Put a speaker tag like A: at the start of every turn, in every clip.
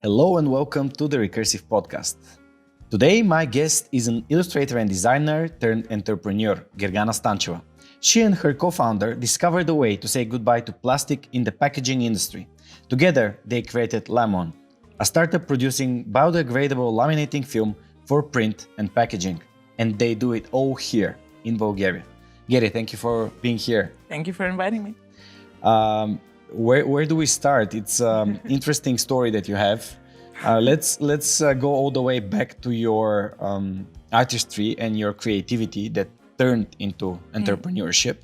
A: Hello and welcome to the Recursive podcast. Today, my guest is an illustrator and designer turned entrepreneur, Gergana Stancheva. She and her co-founder discovered a way to say goodbye to plastic in the packaging industry. Together, they created LAM'ON, a startup producing biodegradable laminating film for print and packaging. And they do it all here in Bulgaria. Geri, thank you for being here.
B: Thank you for inviting me.
A: Where do we start? It's an interesting story that you have. Let's go all the way back to your artistry and your creativity that turned into entrepreneurship.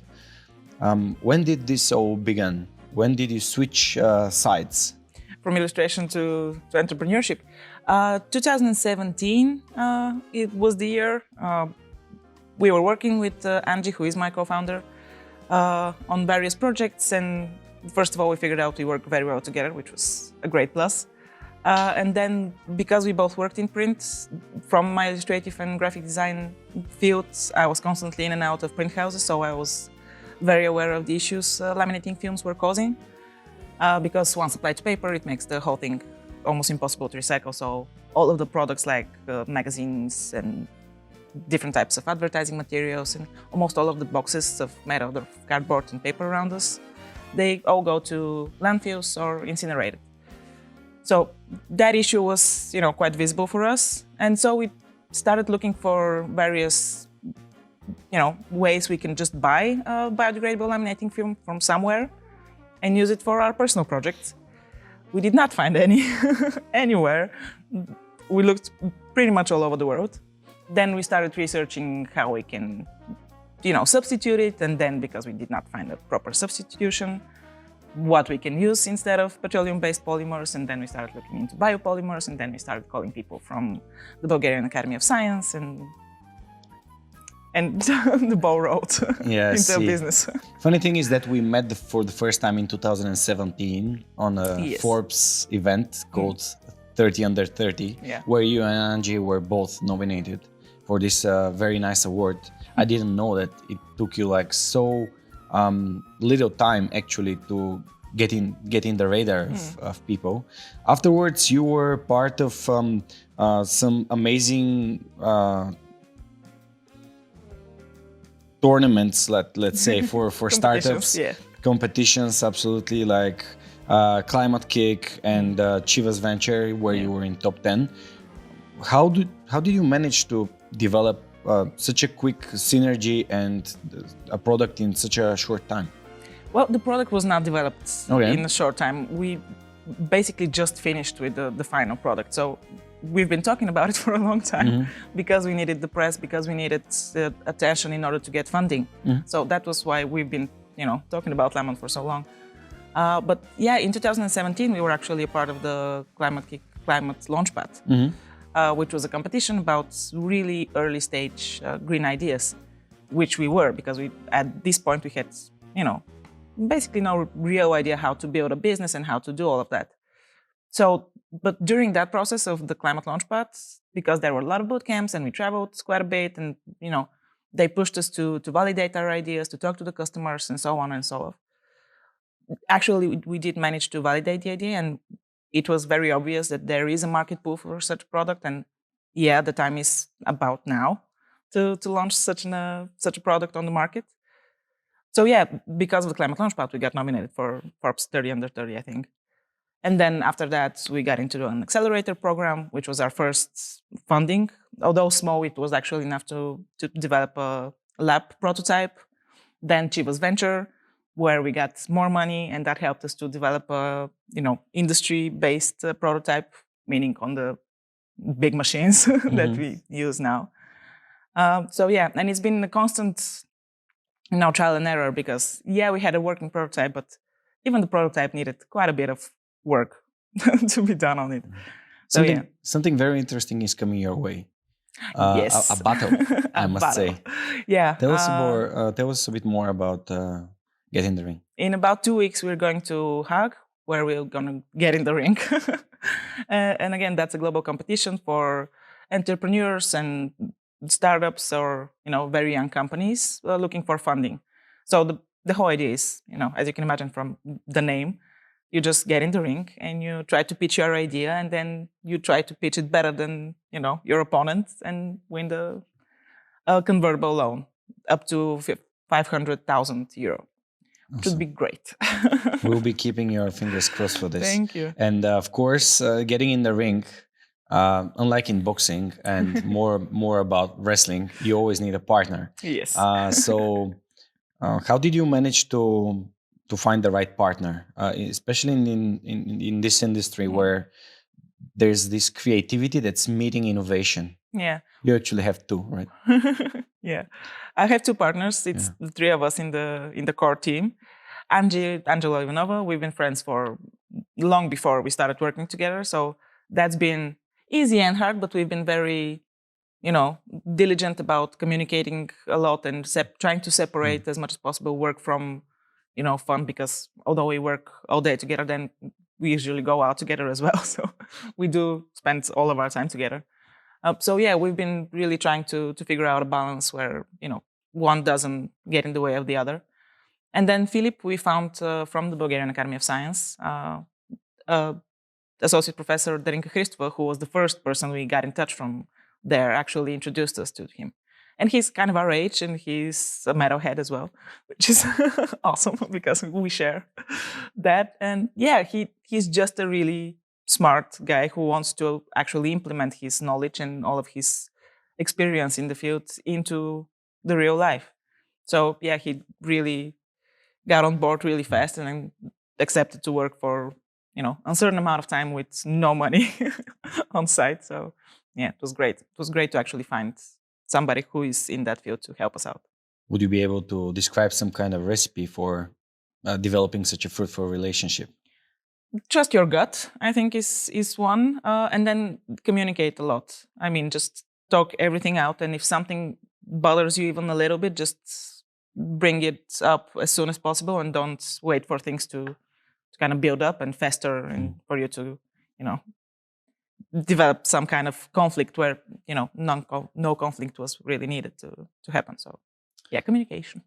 A: When did this all begin? When did you switch sides?
B: From illustration to entrepreneurship. 2017, it was the year we were working with Angie, who is my co-founder, on various projects, and first of all, we figured out we work very well together, which was a great plus. And then, because we both worked in print, from my illustrative and graphic design fields, I was constantly in and out of print houses, so I was very aware of the issues laminating films were causing. Because once applied to paper, it makes the whole thing almost impossible to recycle. So all of the products like magazines and different types of advertising materials and almost all of the boxes made out of cardboard and paper around us, they all go to landfills or incinerated. So that issue was, quite visible for us. And so we started looking for various, ways we can just buy biodegradable laminating film from somewhere and use it for our personal projects. We did not find any anywhere. We looked pretty much all over the world. Then we started researching how we can, substitute it. And then, because we did not find a proper substitution, what we can use instead of petroleum-based polymers. And then we started looking into biopolymers. And then we started calling people from the Bulgarian Academy of Science, and the ball rolled into business.
A: Funny thing is that we met for the first time in 2017 on a Forbes event called 30 Under 30, where you and Angie were both nominated for this very nice award. I didn't know that it took you so little time actually to get in the radar of people. Afterwards, you were part of some amazing tournaments, let's say, for startups, competitions, absolutely, like Climate Kick and Chivas Venture, where you were in top 10. How did you manage to develop such a quick synergy and a product in such a short time?
B: Well, the product was not developed in a short time. We basically just finished with the final product. So we've been talking about it for a long time because we needed the press, because we needed attention in order to get funding. So that was why we've been, talking about LAM'ON for so long. But in 2017, we were actually a part of the Climate Launchpad, which was a competition about really early stage green ideas, which we were, because at this point we had, basically no real idea how to build a business and how to do all of that. So, but during that process of the Climate Launchpad, because there were a lot of boot camps and we traveled quite a bit, and they pushed us to validate our ideas, to talk to the customers, and so on and so on. Actually, we did manage to validate the idea, and it was very obvious that there is a market pool for such a product. And the time is about now to launch such a product on the market. So because of the Climate Launchpad, we got nominated for Forbes 30 Under 30, I think. And then after that, we got into an accelerator program, which was our first funding. Although small, it was actually enough to develop a lab prototype. Then Chivas Venture, where we got more money, and that helped us to develop a industry-based prototype, meaning on the big machines that we use now. And it's been a constant trial and error, because we had a working prototype, but even the prototype needed quite a bit of work to be done on it.
A: Something very interesting is coming your way. A battle, I must say. Tell us a bit more about Get in the Ring.
B: In about 2 weeks, we're going to Hague, where we're going to get in the ring. And again, that's a global competition for entrepreneurs and startups, or very young companies looking for funding. So the whole idea is, as you can imagine from the name, You just get in the ring and you try to pitch your idea, and then you try to pitch it better than your opponent and win the convertible loan up to 500,000 euro. Which would be great.
A: We'll be keeping your fingers crossed for this.
B: Thank you.
A: And of course, getting in the ring, unlike in boxing and more about wrestling, you always need a partner.
B: Yes.
A: So how did you manage to find the right partner, especially in this industry where there's this creativity that's meeting innovation?
B: Yeah.
A: You actually have two, right?
B: Yeah. I have two partners. It's the three of us in the core team. Angela Ivanova, we've been friends for long before we started working together. So that's been easy and hard, but we've been very, diligent about communicating a lot and trying to separate as much as possible work from, fun, because although we work all day together, then we usually go out together as well. So we do spend all of our time together. So yeah, we've been really trying to figure out a balance where, one doesn't get in the way of the other. And then Philip, we found from the Bulgarian Academy of Science, associate professor Darinka Hristova, who was the first person we got in touch from there, actually introduced us to him. And he's kind of our age, and he's a metalhead as well, which is awesome because we share that. And yeah, he's just a really smart guy who wants to actually implement his knowledge and all of his experience in the field into the real life. So yeah, he really got on board really fast and accepted to work for, a certain amount of time with no money on site. So yeah, it was great. It was great to actually find somebody who is in that field to help us out.
A: Would you be able to describe some kind of recipe for developing such a fruitful relationship?
B: Trust your gut, I think, is one. And then communicate a lot. I mean, just talk everything out. And if something bothers you even a little bit, just bring it up as soon as possible and don't wait for things to kind of build up and fester and for you to, develop some kind of conflict where, no conflict was really needed to happen. So yeah, communication.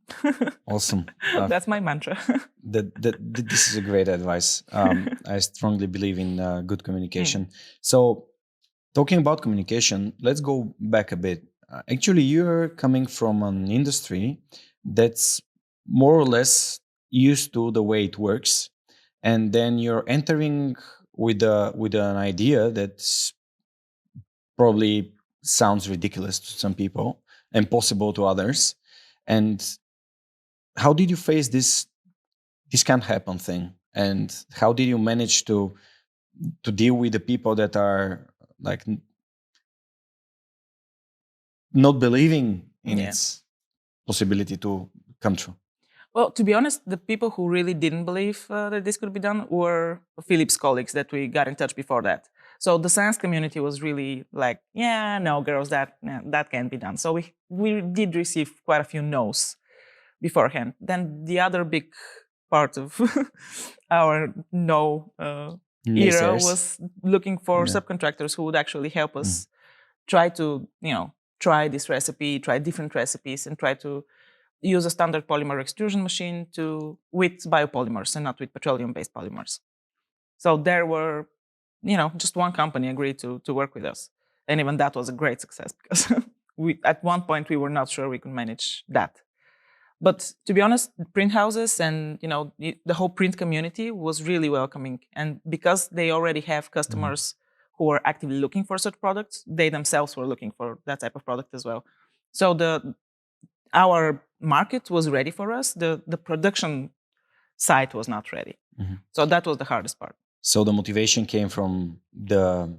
A: Awesome.
B: That's my mantra.
A: This is a great advice. I strongly believe in good communication. So talking about communication, let's go back a bit. Actually, you're coming from an industry that's more or less used to the way it works, and then you're entering with an idea that probably sounds ridiculous to some people and possible to others. And how did you face this can't happen thing? And how did you manage to deal with the people that are like not believing in its possibility to come true?
B: Well, to be honest, the people who really didn't believe that this could be done were Philip's colleagues that we got in touch before that. So the science community was really like, yeah, no, girls, that can't be done. So we did receive quite a few no's beforehand. Then the other big part of our no era was looking for subcontractors who would actually help us try to, try this recipe, try different recipes, and try to use a standard polymer extrusion machine with biopolymers and not with petroleum-based polymers. So there were, just one company agreed to work with us. And even that was a great success because at one point we were not sure we could manage that. But to be honest, print houses and, the whole print community was really welcoming. And because they already have customers who are actively looking for such products, they themselves were looking for that type of product as well. So our market was ready for us. The production side was not ready. So that was the hardest part.
A: So the motivation came from the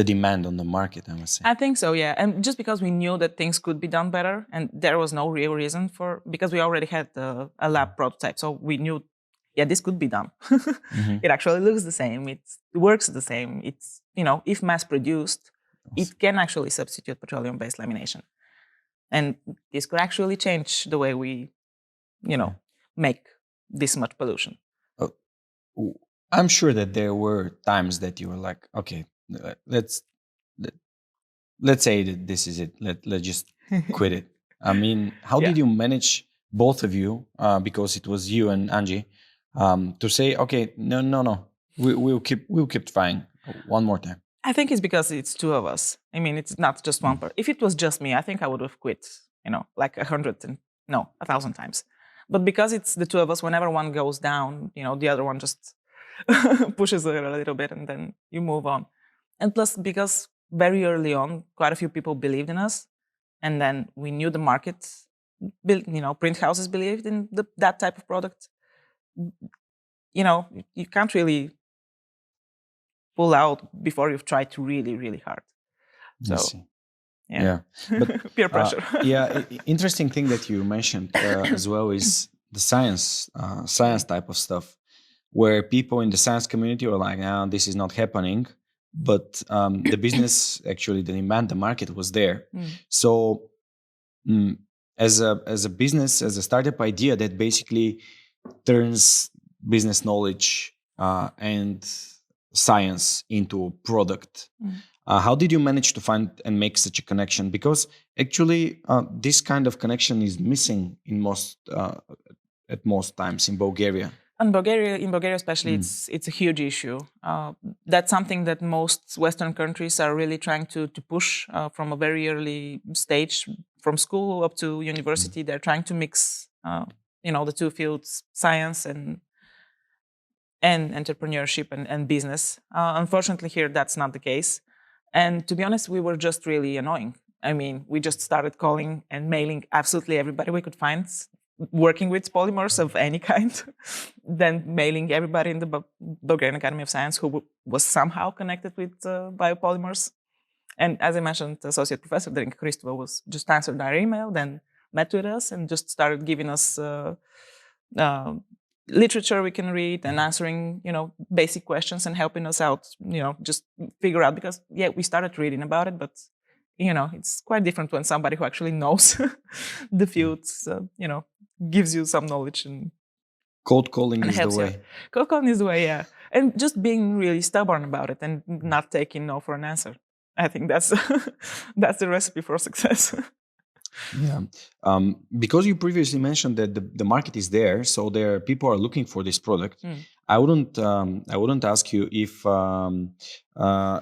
A: demand on the market, I must say.
B: I think so, yeah. And just because we knew that things could be done better, and there was no real reason because we already had a lab prototype. So we knew, this could be done. It actually looks the same. It works the same. It's, if mass produced, it can actually substitute petroleum-based lamination. And this could actually change the way we, make this much pollution.
A: I'm sure that there were times that you were like, okay, let's say that this is it. Let's just quit it. I mean, how did you manage, both of you, because it was you and Angie, to say, okay, no, we'll keep trying one more time?
B: I think it's because it's two of us. I mean, it's not just one person. If it was just me, I think I would have quit, like 1,000 times. But because it's the two of us, whenever one goes down, the other one just pushes it a little bit and then you move on. And plus, because very early on, quite a few people believed in us. And then we knew the market, print houses believed in that type of product. You can't really pull out before you've tried really, really hard. So,
A: yeah. But
B: peer pressure.
A: Interesting thing that you mentioned as well is the science type of stuff, where people in the science community are like, this is not happening. But the business, actually, the demand, the market was there. So as a business, as a startup idea that basically turns business knowledge and science into a product. How did you manage to find and make such a connection? Because actually, this kind of connection is missing at most times in Bulgaria.
B: In Bulgaria especially, it's a huge issue. That's something that most Western countries are really trying to push from a very early stage, from school up to university. They're trying to mix, the two fields, science and entrepreneurship and business. Unfortunately, here that's not the case. And to be honest, we were just really annoying. I mean, we just started calling and mailing absolutely everybody we could find, working with polymers of any kind, then mailing everybody in the Bulgarian Academy of Science who was somehow connected with biopolymers. And as I mentioned, the associate professor, Gergana was just answered our email, then met with us and just started giving us literature we can read and answering, basic questions and helping us out, just figure out, because we started reading about it, but it's quite different when somebody who actually knows the fields, gives you some knowledge. And
A: cold calling is the way.
B: Cold calling is the way, yeah. And just being really stubborn about it and not taking no for an answer. I think that's that's the recipe for success.
A: Yeah, because you previously mentioned that the market is there, so there people are looking for this product. I wouldn't ask you if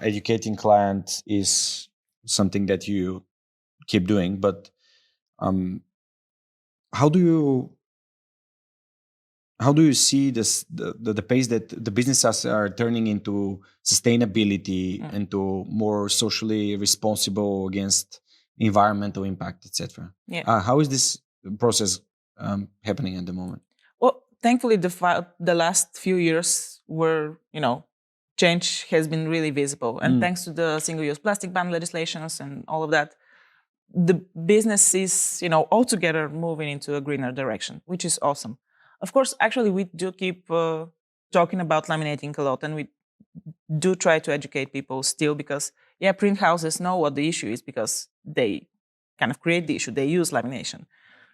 A: educating clients is something that you keep doing, but how do you see this the pace that the businesses are turning into sustainability, into more socially responsible against environmental impact, etc.? How is this process happening at the moment?
B: Well, thankfully, the last few years were, change has been really visible, and thanks to the single-use plastic ban legislations and all of that, the business is, altogether moving into a greener direction, which is awesome. Of course, actually, we do keep talking about laminating a lot, and we do try to educate people still, because print houses know what the issue is because they kind of create the issue. They use lamination.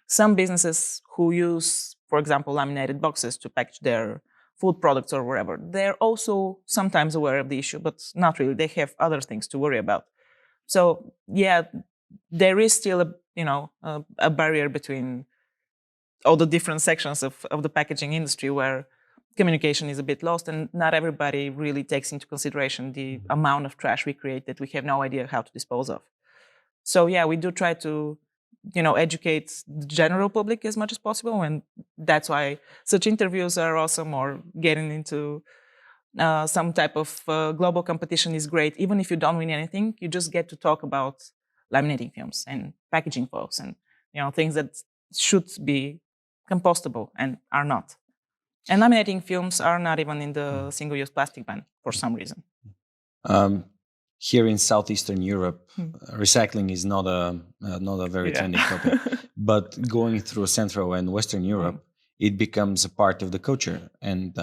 B: Some businesses who use, for example, laminated boxes to package their food products or wherever, they're also sometimes aware of the issue, but not really. They have other things to worry about. So there is still a barrier between all the different sections of the packaging industry where communication is a bit lost, and not everybody really takes into consideration the amount of trash we create that we have no idea how to dispose of. So we do try to, educate the general public as much as possible, and that's why such interviews are awesome, or getting into some type of global competition is great. Even if you don't win anything, you just get to talk about laminating films and packaging foils and things that should be compostable and are not. And laminating films are not even in the single-use plastic ban for some reason.
A: Here in Southeastern Europe, recycling is not a very trending topic. But going through Central and Western Europe, it becomes a part of the culture. And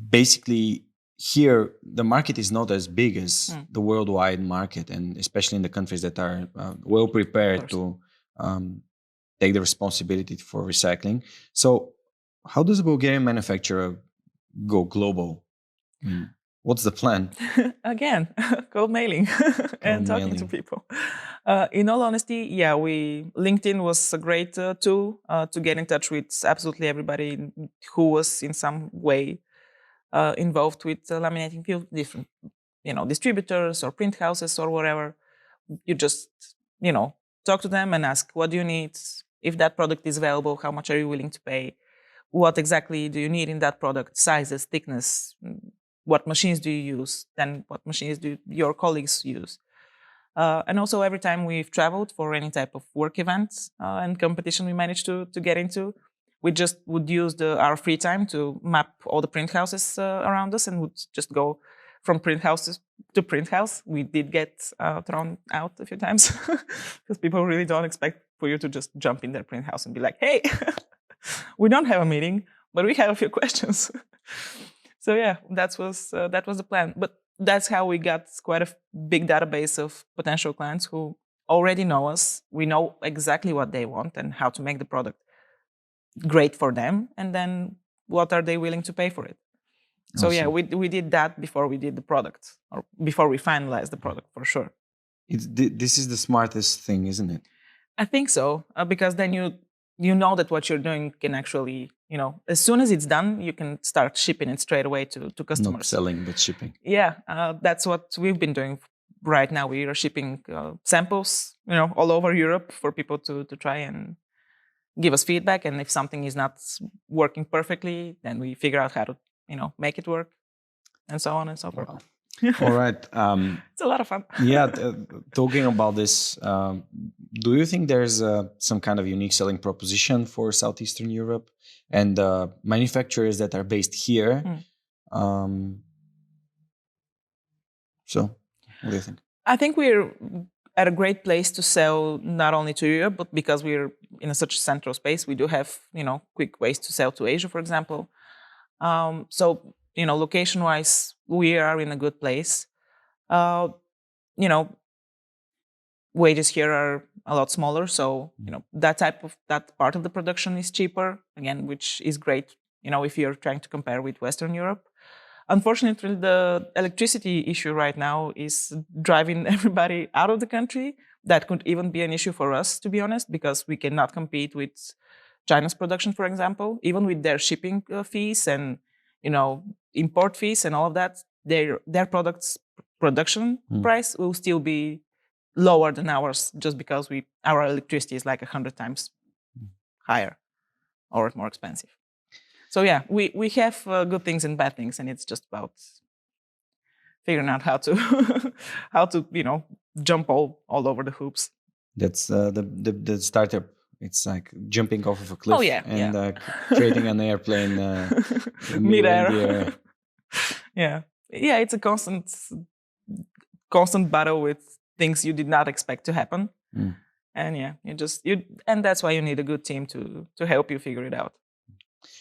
A: basically, here the market is not as big as the worldwide market, and especially in the countries that are well prepared to take the responsibility for recycling. So how does a Bulgarian manufacturer go global? What's the plan?
B: Again, cold mailing and talking to people. In all honesty, yeah, LinkedIn was a great tool to get in touch with absolutely everybody who was in some way involved with laminating field, different, distributors or print houses or whatever. You just, talk to them and ask, what do you need? If that product is available, how much are you willing to pay? What exactly do you need in that product? Sizes, thickness, what machines do you use? Then what machines do your colleagues use? And also every time we've traveled for any type of work events and competition we managed to get into, we just would use our free time to map all the print houses around us and would just go from print houses to print house. We did get thrown out a few times because people really don't expect for you to just jump in their print house and be like, hey, we don't have a meeting, but we have a few questions. So yeah, that was the plan. But that's how we got quite a big database of potential clients who already know us. We know exactly what they want and how to make the product great for them. And then what are they willing to pay for it? So awesome. Yeah, we did that before we did the product, or before we finalized the product, for sure.
A: This is the smartest thing, isn't it?
B: I think so, because then you know that what you're doing can actually, as soon as it's done, you can start shipping it straight away to customers.
A: Not selling, but shipping.
B: Yeah, that's what we've been doing right now. We are shipping samples, all over Europe for people to try and give us feedback. And if something is not working perfectly, then we figure out how to, make it work, and so on and so forth.
A: Wow. All right.
B: It's a lot of fun.
A: Yeah. Talking about this, do you think there's some kind of unique selling proposition for Southeastern Europe and manufacturers that are based here? So, what do you think?
B: I think we're at a great place to sell not only to Europe, but because we're in such a central space, we do have, quick ways to sell to Asia, for example. So, location-wise, we are in a good place. Wages here are a lot smaller, so that part of the production is cheaper again, which is great. If you're trying to compare with Western Europe. Unfortunately, the electricity issue right now is driving everybody out of the country. That could even be an issue for us, to be honest, because we cannot compete with China's production, for example, even with their shipping fees and import fees and all of that. Their products production price will still be lower than ours, just because our electricity is like 100 times higher or more expensive. So yeah, we have good things and bad things, and it's just about figuring out how to jump all over the hoops.
A: That's the startup. It's like jumping off of a cliff and creating an airplane
B: mid-air. Yeah, it's a constant battle with things you did not expect to happen, and and that's why you need a good team to help you figure it out.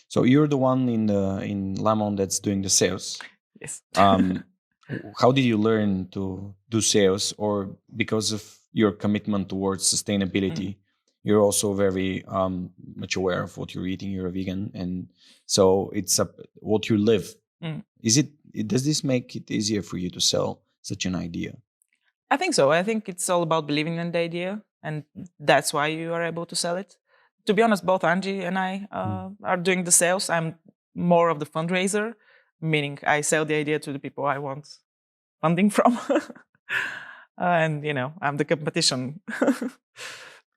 A: So you're the one in LAM'ON that's doing the sales.
B: Yes.
A: How did you learn to do sales? Or because of your commitment towards sustainability, you're also very much aware of what you're eating. You're a vegan, and so it's what you live. Does this make it easier for you to sell such an idea?
B: I think so. I think it's all about believing in the idea, and that's why you are able to sell it. To be honest, both Angie and I are doing the sales. I'm more of the fundraiser, meaning I sell the idea to the people I want funding from. And, I'm the competition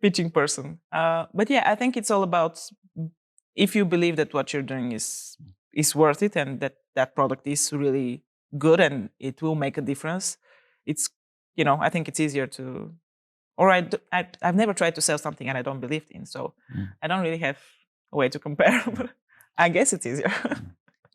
B: pitching person. But yeah, I think it's all about, if you believe that what you're doing is worth it and that product is really good and it will make a difference, it's, I think it's easier to... Or I've never tried to sell something and I don't believe in, so I don't really have a way to compare, but I guess it's easier.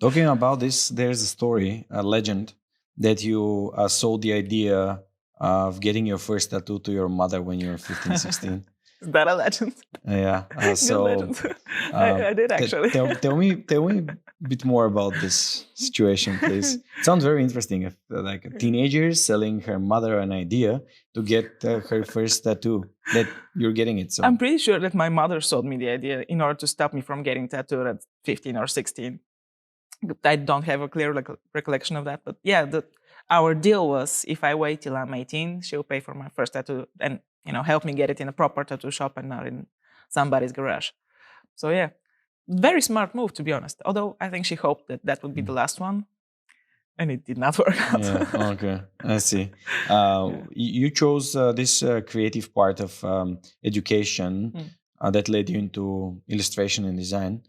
A: Talking about this, there's a story, a legend, that you sold the idea of getting your first tattoo to your mother when you were 15, 16.
B: Is that a legend?
A: Yeah. So
B: legend. I did actually.
A: Tell me a bit more about this situation, please. It sounds very interesting. If, like a teenager selling her mother an idea to get her first tattoo, that you're getting it. So
B: I'm pretty sure that my mother sold me the idea in order to stop me from getting tattooed at 15 or 16. I don't have a clear recollection of that, but yeah, our deal was if I wait till I'm 18, she'll pay for my first tattoo, and help me get it in a proper tattoo shop and not in somebody's garage. So yeah, very smart move, to be honest. Although I think she hoped that would be the last one, and it did not work out.
A: Yeah, okay, I see. You chose this creative part of education that led you into illustration and design.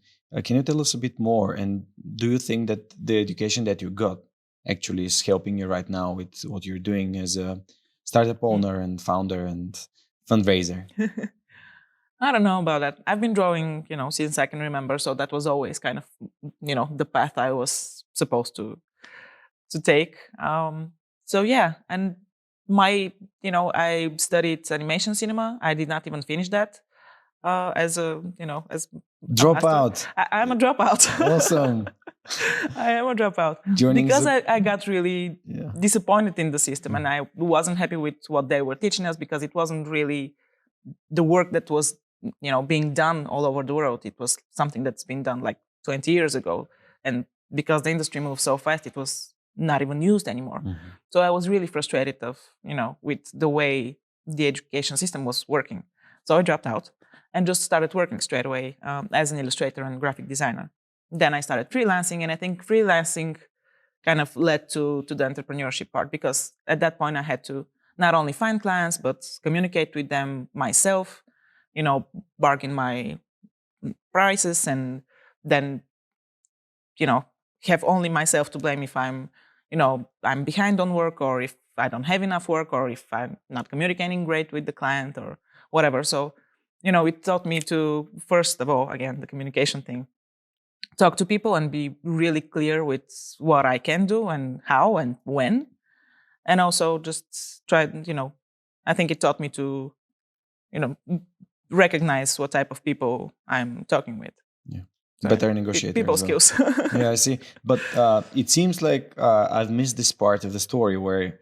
A: Can you tell us a bit more? And do you think that the education that you got actually is helping you right now with what you're doing as a startup owner and founder and fundraiser?
B: I don't know about that. I've been drawing, since I can remember. So that was always kind of, the path I was supposed to take. So yeah, and I studied animation cinema. I did not even finish that as
A: dropout.
B: I'm a dropout.
A: Awesome.
B: I am a dropout because I got really disappointed in the system, and I wasn't happy with what they were teaching us because it wasn't really the work that was being done all over the world. It was something that's been done like 20 years ago, and because the industry moved so fast, it was not even used anymore. So I was really frustrated with the way the education system was working. So I dropped out and just started working straight away as an illustrator and graphic designer. Then I started freelancing, and I think freelancing kind of led to the entrepreneurship part, because at that point I had to not only find clients, but communicate with them myself, bargain my prices, and then, have only myself to blame if I'm behind on work, or if I don't have enough work, or if I'm not communicating great with the client or whatever. So, it taught me to, first of all, again, the communication thing, talk to people and be really clear with what I can do and how and when. And also just try, I think it taught me to, recognize what type of people I'm talking with.
A: Yeah. So better negotiator.
B: People skills.
A: Yeah, I see. But it seems like I've missed this part of the story where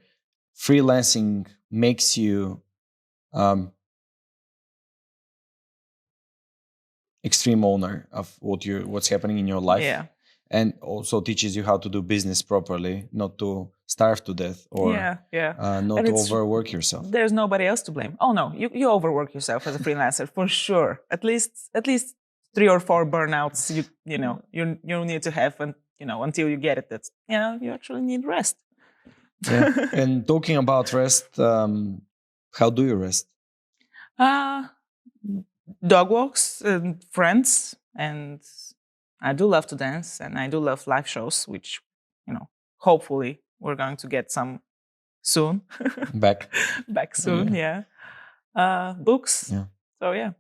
A: freelancing makes you extreme owner of what's happening in your life.
B: Yeah.
A: And also teaches you how to do business properly, not to starve to death or not to overwork yourself.
B: There's nobody else to blame. Oh no, you overwork yourself as a freelancer for sure. At least 3 or 4 burnouts you need to have, and until you get it. That's you actually need rest.
A: Yeah. And talking about rest, how do you rest?
B: Dog walks and friends, and I do love to dance, and I do love live shows, which, hopefully we're going to get some soon.
A: Back
B: soon, yeah. Books. Yeah. So yeah.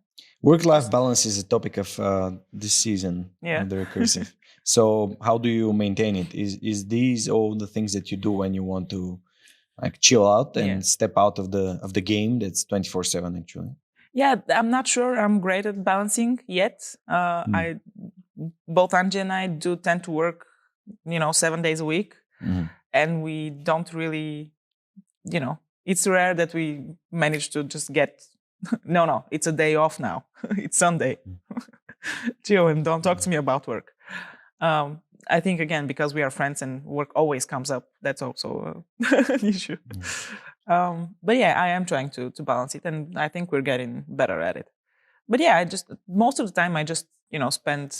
A: Work-life balance is a topic of this season of the Recursive. So how do you maintain it? Is these all the things that you do when you want to chill out and step out of the game that's 24/7 actually?
B: Yeah, I'm not sure I'm great at balancing yet. Both Angie and I do tend to work, 7 days a week. And we don't really, it's rare that we manage to just get, no, it's a day off now. It's Sunday. Chill and don't talk to me about work. I think, again, because we are friends and work always comes up, that's also an issue. But yeah, I am trying to balance it, and I think we're getting better at it. But yeah, most of the time I just, spend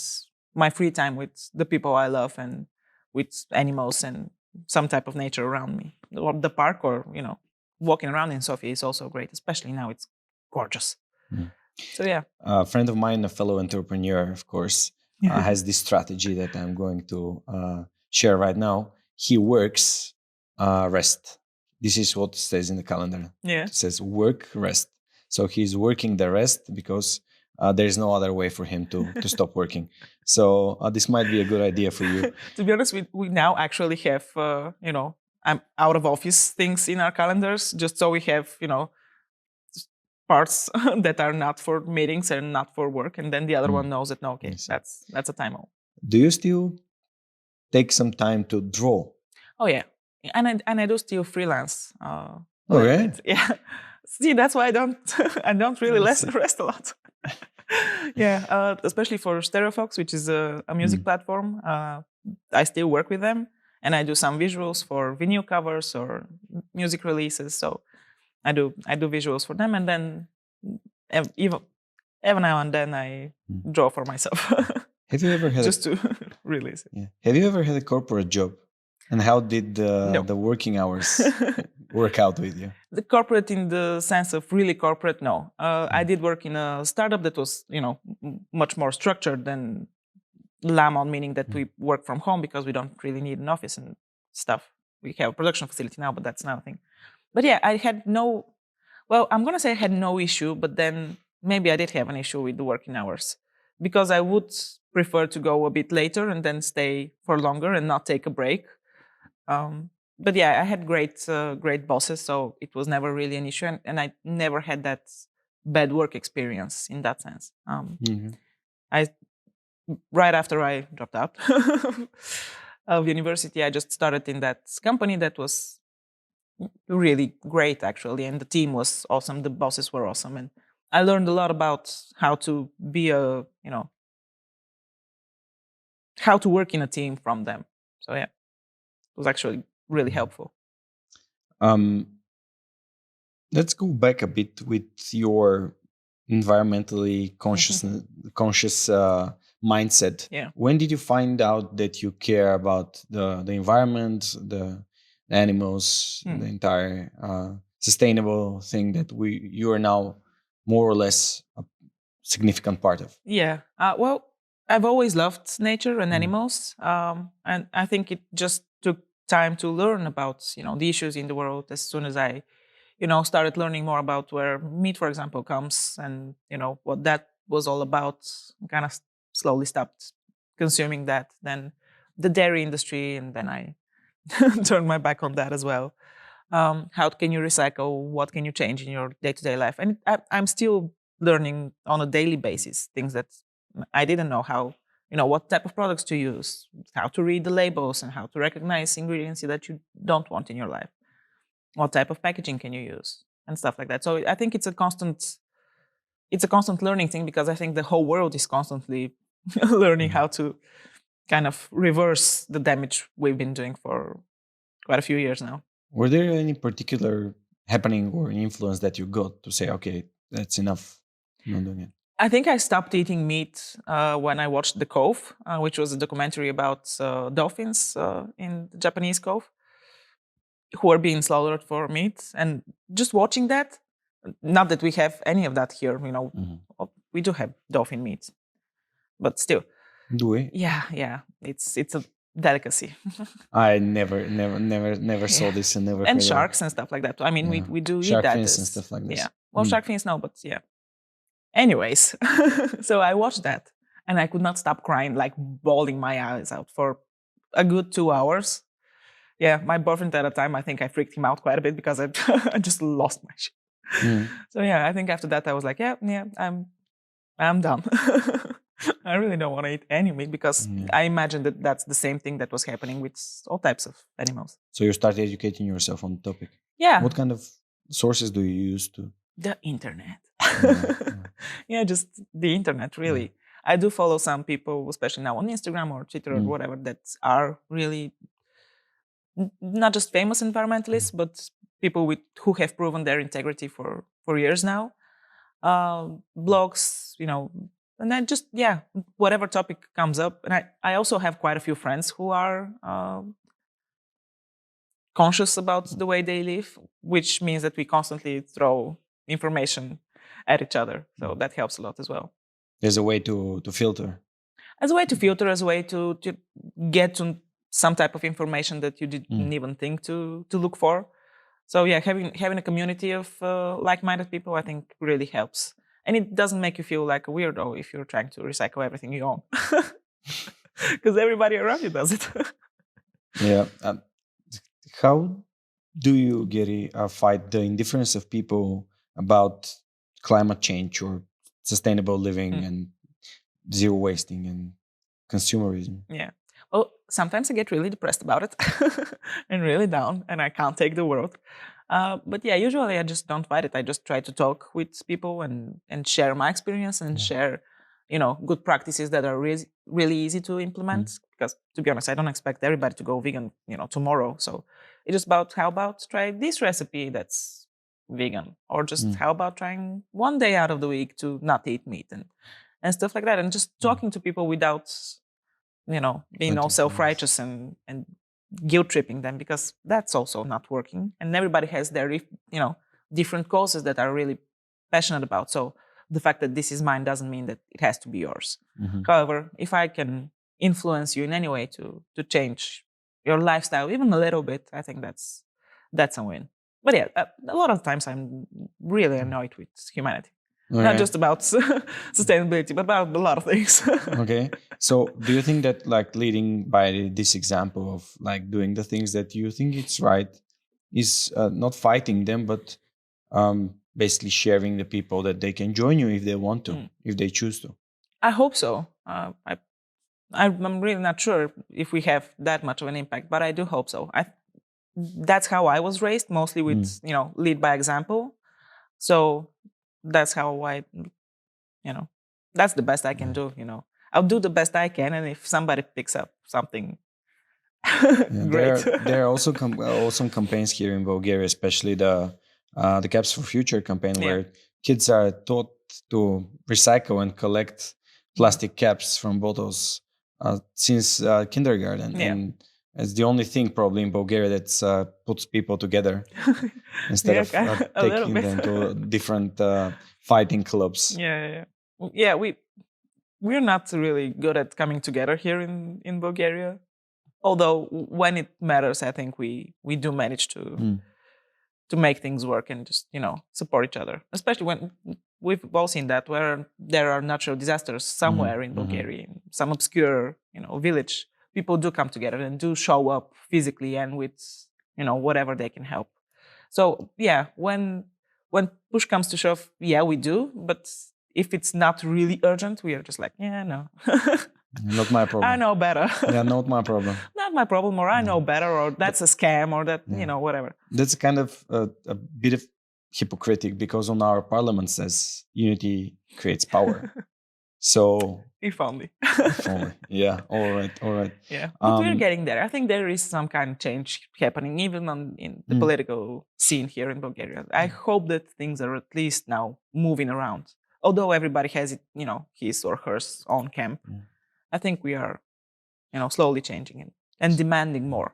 B: my free time with the people I love and with animals and some type of nature around me. Or the park, or, walking around in Sofia is also great, especially now it's gorgeous. So yeah.
A: A friend of mine, a fellow entrepreneur, of course, has this strategy that I'm going to share right now. He works, rest. This is what says in the calendar.
B: Yeah.
A: It says work, rest. So he's working the rest because there's no other way for him to stop working. So this might be a good idea for you.
B: To be honest, we now actually have, I'm out of office things in our calendars, just so we have, parts that are not for meetings and not for work. And then the other one knows that, no, okay, that's a time out.
A: Do you still take some time to draw?
B: Oh, yeah. And I do still freelance.
A: Okay.
B: Yeah. See, that's why I don't really rest a lot. Yeah, especially for Stereofox, which is a music platform. I still work with them, and I do some visuals for vinyl covers or music releases. So I do visuals for them, and then every now and then I draw for myself.
A: Have you ever had
B: just to release it?
A: Yeah. Have you ever had a corporate job? And how did the working hours work out with you?
B: The corporate, in the sense of really corporate, no. I did work in a startup that was, much more structured than LAM'ON, meaning that we work from home because we don't really need an office and stuff. We have a production facility now, but that's another thing. But yeah, I had I'm going to say I had no issue, but then maybe I did have an issue with the working hours, because I would prefer to go a bit later and then stay for longer and not take a break. But yeah, I had great bosses, so it was never really an issue, and I never had that bad work experience in that sense. Right after I dropped out of university, I just started in that company that was really great, actually, and the team was awesome. The bosses were awesome, and I learned a lot about how to be how to work in a team from them. So yeah, it was actually really helpful.
A: Let's go back a bit with your environmentally conscious mindset.
B: Yeah.
A: When did you find out that you care about the environment, the animals, the entire sustainable thing that you are now more or less a significant part of?
B: Yeah. Well, I've always loved nature and animals, and I think it just took time to learn about the issues in the world. As soon as I started learning more about where meat, for example, comes, and what that was all about, kind of slowly stopped consuming that. Then the dairy industry, and then I turned my back on that as well. How can you recycle? What can you change in your day-to-day life? And I'm still learning on a daily basis things that I didn't know. How what type of products to use, how to read the labels, and how to recognize ingredients that you don't want in your life. What type of packaging can you use, and stuff like that. So I think it's a constant learning thing, because I think the whole world is constantly learning how to kind of reverse the damage we've been doing for quite a few years now.
A: Were there any particular happening or influence that you got to say, okay, that's enough, I'm not doing it?
B: I think I stopped eating meat when I watched The Cove, which was a documentary about dolphins in the Japanese Cove who are being slaughtered for meat. And just watching that, not that we have any of that here, we do have dolphin meat, but still.
A: Do we?
B: Yeah. It's a delicacy.
A: I never saw this and never.
B: And sharks and stuff like that. I mean, we do
A: shark
B: eat that.
A: Fins and stuff like this.
B: Yeah. Well, shark fins no, but yeah. Anyways, so I watched that and I could not stop crying, like bawling my eyes out for a good 2 hours. Yeah, my boyfriend at the time, I think I freaked him out quite a bit because I just lost my shit. So yeah, I think after that I was like, yeah, I'm done. I really don't want to eat any meat, because I imagine that that's the same thing that was happening with all types of animals.
A: So you started educating yourself on the topic.
B: Yeah.
A: What kind of sources do you use to?
B: The internet. Yeah, just the internet, really. I do follow some people, especially now on Instagram or Twitter or whatever, that are really not just famous environmentalists, but people who have proven their integrity for years now. Blogs, and then just, whatever topic comes up. And I also have quite a few friends who are conscious about the way they live, which means that we constantly throw information at each other. So that helps a lot as well.
A: There's a way to filter.
B: As a way to filter, as a way to get to some type of information that you didn't even think to look for. So yeah, having a community of like-minded people, I think, really helps. And it doesn't make you feel like a weirdo if you're trying to recycle everything you own. Because everybody around you does it.
A: Yeah. How do you, Gary, fight the indifference of people about climate change or sustainable living and zero wasting and consumerism?
B: Yeah. Well, sometimes I get really depressed about it and really down, and I can't take the world. But yeah, usually I just don't fight it. I just try to talk with people and share my experience and share, good practices that are really easy to implement. Because to be honest, I don't expect everybody to go vegan, tomorrow. So it's just about, how about try this recipe that's vegan, or just how about trying one day out of the week to not eat meat and stuff like that, and just talking to people without being all self-righteous and guilt tripping them, because that's also not working. And everybody has their different causes that are really passionate about. So the fact that this is mine doesn't mean that it has to be yours. However, if I can influence you in any way to change your lifestyle even a little bit, I think that's a win. But yeah, a lot of times I'm really annoyed with humanity. Okay. Not just about sustainability, but about a lot of things.
A: Okay. So do you think that like leading by this example of like doing the things that you think it's right is not fighting them, but basically sharing the people that they can join you if they want to, if they choose to?
B: I hope so. I'm really not sure if we have that much of an impact, but I do hope so. That's how I was raised, mostly with lead by example. So that's how that's the best I can do. I'll do the best I can, and if somebody picks up something, great.
A: There are also awesome campaigns here in Bulgaria, especially the Caps for Future campaign, where kids are taught to recycle and collect plastic caps from bottles since kindergarten. And it's the only thing probably in Bulgaria that puts people together instead of taking them to different fighting clubs.
B: Yeah. We're not really good at coming together here in Bulgaria. Although when it matters, I think we do manage to make things work and just support each other. Especially when we've all seen that where there are natural disasters somewhere in Bulgaria, in some obscure village, people do come together and do show up physically and with whatever they can help. So yeah, when push comes to shove, we do. But if it's not really urgent, we are just like, no.
A: Not my problem.
B: I know better.
A: Not my problem.
B: Not my problem, or I know better, or that's a scam, or that, whatever.
A: That's kind of a bit of hypocritic, because on our parliament says unity creates power. So
B: if only.
A: Yeah. All right.
B: Yeah. But we're getting there. I think there is some kind of change happening, even in the political scene here in Bulgaria. I hope that things are at least now moving around. Although everybody has it, his or her own camp. I think we are, slowly changing and demanding more,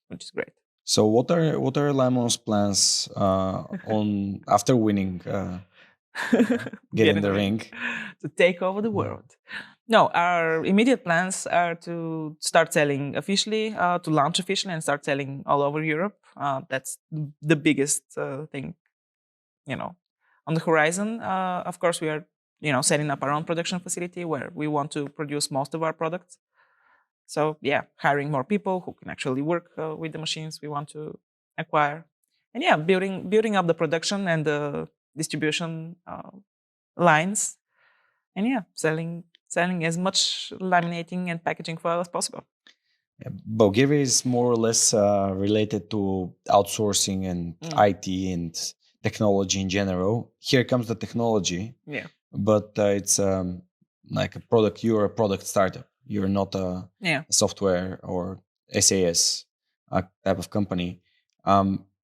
B: which is great.
A: So what are LAM'on's plans on after winning? Get in the ring
B: to take over the world. No, our immediate plans are to start selling officially, to launch officially and start selling all over Europe. That's the biggest thing, on the horizon. Of course, we are, setting up our own production facility where we want to produce most of our products. So yeah, hiring more people who can actually work with the machines we want to acquire, and building up the production and the distribution lines, and selling as much laminating and packaging foil as possible.
A: Bulgaria is more or less related to outsourcing and IT and technology in general. Here comes the technology. But it's like a product. You're a product startup. You're not a software or SAS type of company.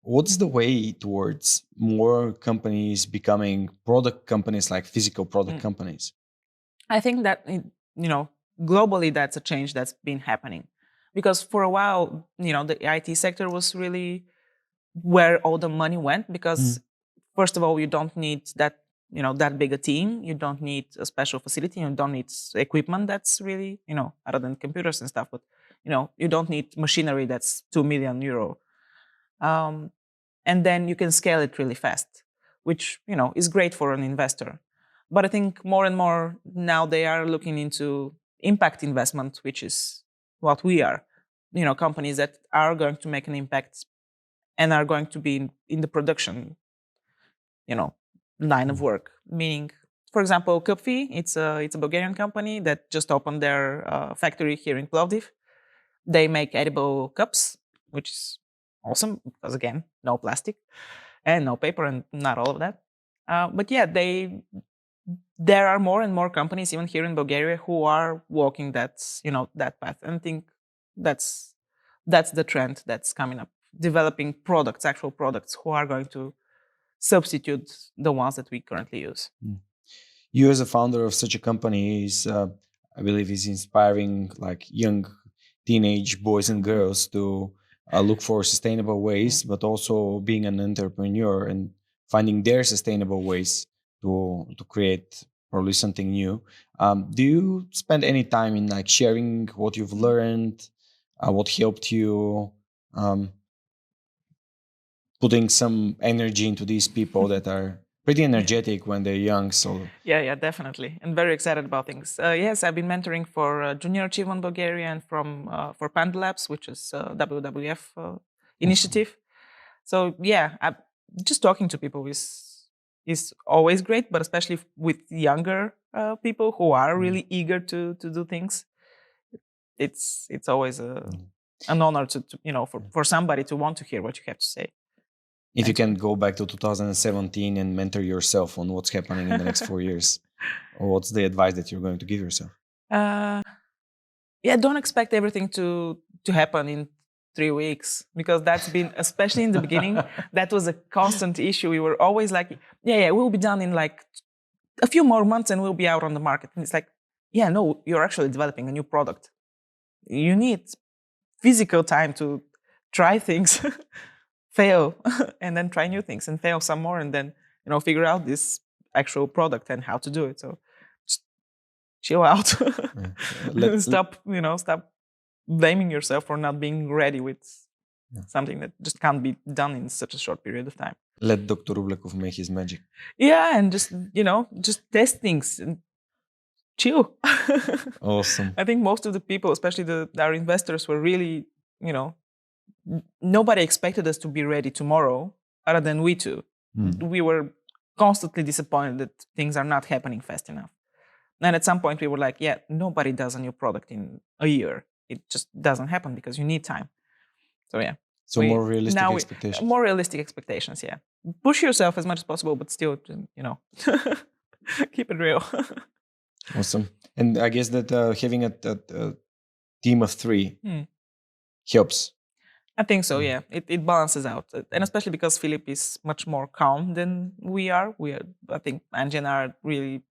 A: What's the way towards more companies becoming product companies, like physical product companies?
B: I think that, globally, that's a change that's been happening. Because for a while, the IT sector was really where all the money went. Because first of all, you don't need that big a team. You don't need a special facility. You don't need equipment that's really, other than computers and stuff. But, you don't need machinery that's €2 million. And then you can scale it really fast, which, is great for an investor. But I think more and more now they are looking into impact investment, which is what we are. Companies that are going to make an impact and are going to be in the production, line of work. Meaning, for example, Cupfi, it's a Bulgarian company that just opened their factory here in Plovdiv. They make edible cups, which is awesome because, again, no plastic and no paper and not all of that. But yeah, there are more and more companies even here in Bulgaria who are walking that path. And I think that's the trend that's coming up. Developing products, actual products, who are going to substitute the ones that we currently use.
A: You as a founder of such a company is, I believe, is inspiring like young teenage boys and girls to look for sustainable ways, but also being an entrepreneur and finding their sustainable ways to create probably something new. Do you spend any time in like sharing what you've learned, what helped you, putting some energy into these people that are pretty energetic when they're young? So
B: yeah, definitely, and very excited about things. Yes, I've been mentoring for Junior Achievement Bulgaria and for Panda Labs, which is WWF initiative. So yeah, just talking to people is always great, but especially with younger people who are really eager to do things. It's always an honor to for somebody to want to hear what you have to say.
A: If you can go back to 2017 and mentor yourself on what's happening in the next 4 years, what's the advice that you're going to give yourself?
B: Yeah, don't expect everything to happen in 3 weeks, because that's been, especially in the beginning, that was a constant issue. We were always like, yeah, we'll be done in like a few more months and we'll be out on the market. And it's like, yeah, no, you're actually developing a new product. You need physical time to try things, fail, and then try new things and fail some more, and then figure out this actual product and how to do it. So just chill out. Stop blaming yourself for not being ready with something that just can't be done in such a short period of time.
A: Let Dr. Rublekov make his magic.
B: Yeah, and just test things and chill.
A: Awesome.
B: I think most of the people, especially our investors, were really, nobody expected us to be ready tomorrow other than we two. We were constantly disappointed that things are not happening fast enough. And at some point we were like, yeah, nobody does a new product in a year. It just doesn't happen because you need time. So yeah.
A: So more realistic expectations.
B: More realistic expectations, yeah. Push yourself as much as possible, but still, keep it real.
A: Awesome. And I guess that having a team of 3 helps.
B: I think so, yeah. It balances out. And especially because Philip is much more calm than we are. I think Angie and I are really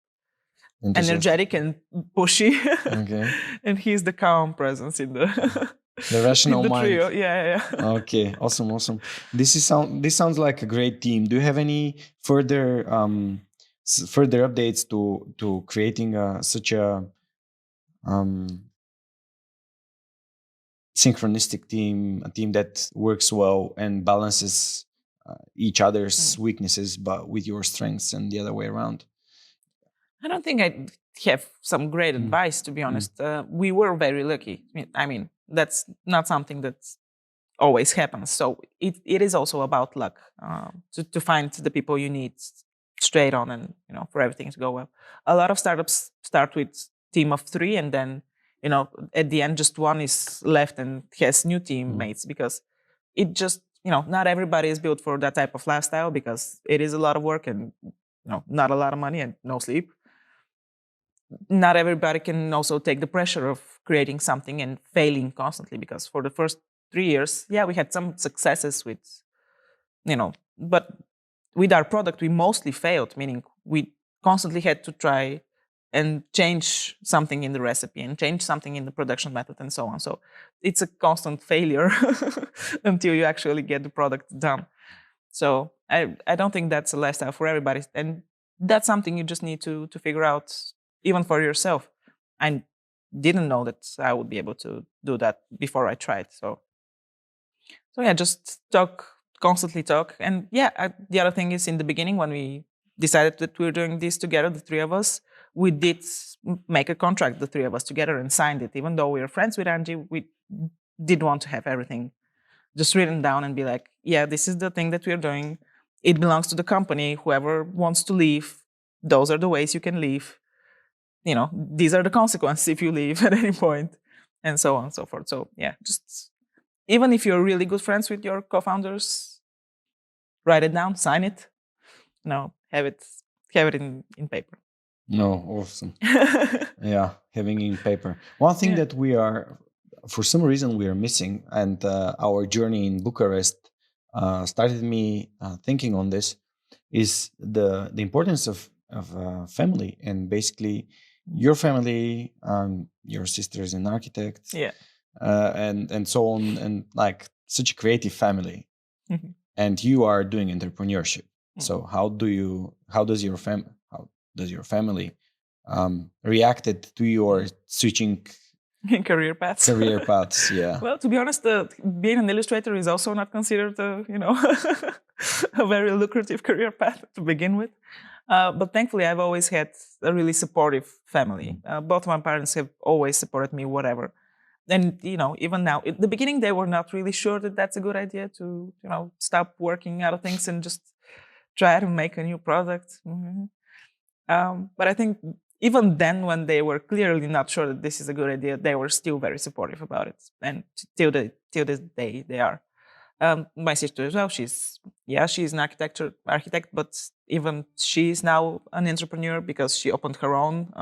B: energetic and pushy.
A: Okay.
B: And he's the calm presence in the
A: rational
B: in the
A: mind.
B: Trio. Yeah.
A: Okay, awesome. This sounds like a great team. Do you have any further updates to creating such a synchronistic team, a team that works well and balances each other's weaknesses, but with your strengths, and the other way around?
B: I don't think I have some great advice, to be honest. We were very lucky. I mean, that's not something that always happens. So it is also about luck to find the people you need straight on, and for everything to go well. A lot of startups start with team of 3, and then at the end just one is left and has new teammates, because it just not everybody is built for that type of lifestyle, because it is a lot of work and not a lot of money and no sleep. Not everybody can also take the pressure of creating something and failing constantly, because for the first 3 years, we had some successes with, but with our product, we mostly failed, meaning we constantly had to try and change something in the recipe and change something in the production method and so on. So it's a constant failure until you actually get the product done. So I don't think that's a lifestyle for everybody. And that's something you just need to figure out, even for yourself. I didn't know that I would be able to do that before I tried. So yeah, just constantly talk. And the other thing is, in the beginning, when we decided that we were doing this together, the 3 of us, we did make a contract, the 3 of us together, and signed it. Even though we were friends with Angie, we did want to have everything just written down and be like, yeah, this is the thing that we're doing. It belongs to the company. Whoever wants to leave, those are the ways you can leave. These are the consequences if you leave at any point, and so on and so forth. So yeah, just even if you're really good friends with your co-founders, write it down, sign it. Have it in paper.
A: No, awesome. Yeah, having in paper. One thing that we are, for some reason, we are missing, and our journey in Bucharest started me thinking on this. is the importance of family, and basically your family, your sister is an architect, and so on, and like such a creative family, and you are doing entrepreneurship. So how does your family reacted to your switching
B: career paths?
A: Yeah.
B: Well, to be honest, being an illustrator is also not considered, a very lucrative career path to begin with. But thankfully, I've always had a really supportive family. Both my parents have always supported me, whatever. And, even now, at the beginning, they were not really sure that that's a good idea to, stop working out of things and just try to make a new product. But I think even then, when they were clearly not sure that this is a good idea, they were still very supportive about it. And till this day, they are. My sister as well, she's an architect, but even she's now an entrepreneur because she opened her own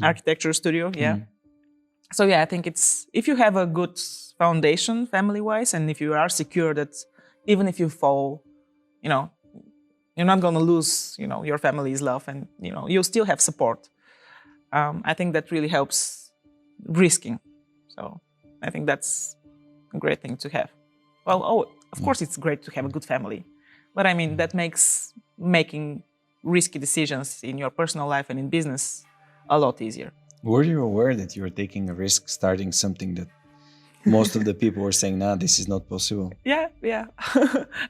B: architecture studio. So I think it's, if you have a good foundation family-wise, and if you are secure that even if you fall, you're not going to lose, your family's love, and you'll still have support. I think that really helps risking. So I think that's a great thing to have. Well, of course, it's great to have a good family, but I mean, that makes making risky decisions in your personal life and in business a lot easier.
A: Were you aware that you were taking a risk starting something that most of the people were saying, nah, this is not possible?
B: Yeah.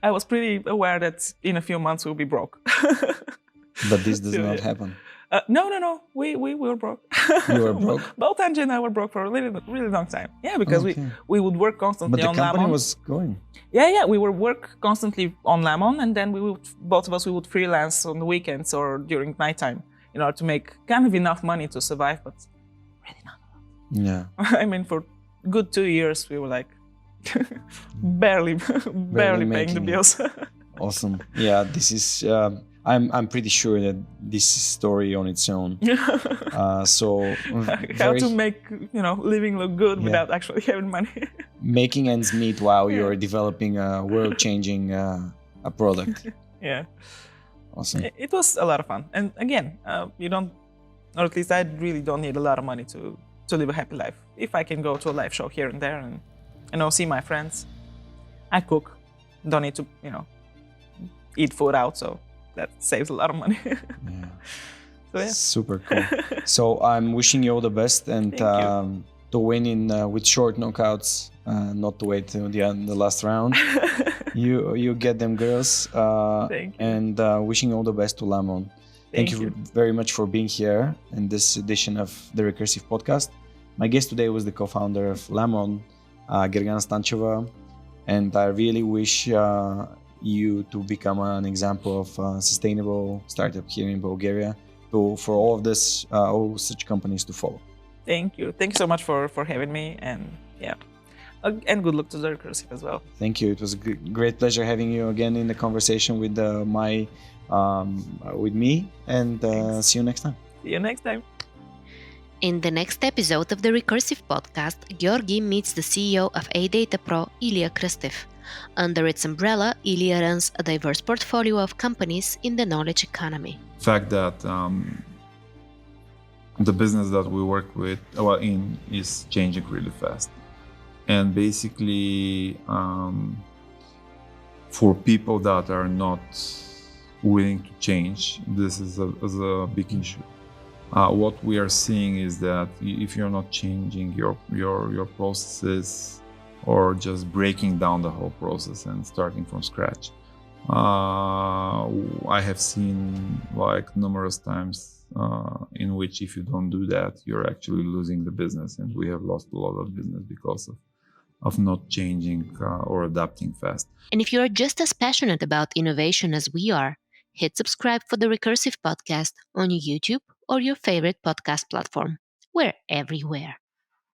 B: I was pretty aware that in a few months we'll be broke.
A: But this does not happen.
B: No. We were broke.
A: You were broke?
B: Both Angela and I were broke for a really long time. Yeah, because we would work constantly on LAM'on.
A: But the company was going.
B: Yeah. We would work constantly on LAM'on, and then both of us would freelance on the weekends or during nighttime in order to make kind of enough money to survive, but really not a lot.
A: Yeah.
B: I mean, for good 2 years, we were like barely paying the bills.
A: Awesome. Yeah, this is. I'm pretty sure that this is a story on its own. So
B: how to make living look good without actually having money.
A: Making ends meet while you're developing a world-changing a product.
B: Yeah.
A: Awesome.
B: It was a lot of fun, and again, you don't, or at least I really don't need a lot of money to live a happy life. If I can go to a live show here and there and see my friends, I cook. Don't need to eat food out, so that saves a lot of money. So,
A: super cool. So I'm wishing you all the best, and to win with short knockouts, not to wait till the last round. You get them, girls.
B: Thank you.
A: And wishing you all the best to LAM'ON. Thank you very much for being here in this edition of the Recursive podcast. My guest today was the co-founder of LAM'ON, Gergana Stancheva, and I really wish you to become an example of sustainable startup here in Bulgaria, for all of this, all such companies to follow.
B: Thank you so much for having me, and and good luck to the Recursive as well.
A: Thank you. It was a great pleasure having you again in the conversation with with me, and see you next time.
B: See you next time.
C: In the next episode of the Recursive podcast, Georgi meets the CEO of A-Data Pro, Ilya Krastev. Under its umbrella, Ilya runs a diverse portfolio of companies in the knowledge economy.
D: The fact that the business that we work in is changing really fast. And basically, for people that are not willing to change, this is a big issue. What we are seeing is that if you're not changing your processes, or just breaking down the whole process and starting from scratch, I have seen numerous times in which if you don't do that, you're actually losing the business, and we have lost a lot of business because of not changing or adapting fast.
C: And if you're just as passionate about innovation as we are, hit subscribe for the Recursive podcast on YouTube or your favorite podcast platform. We're everywhere.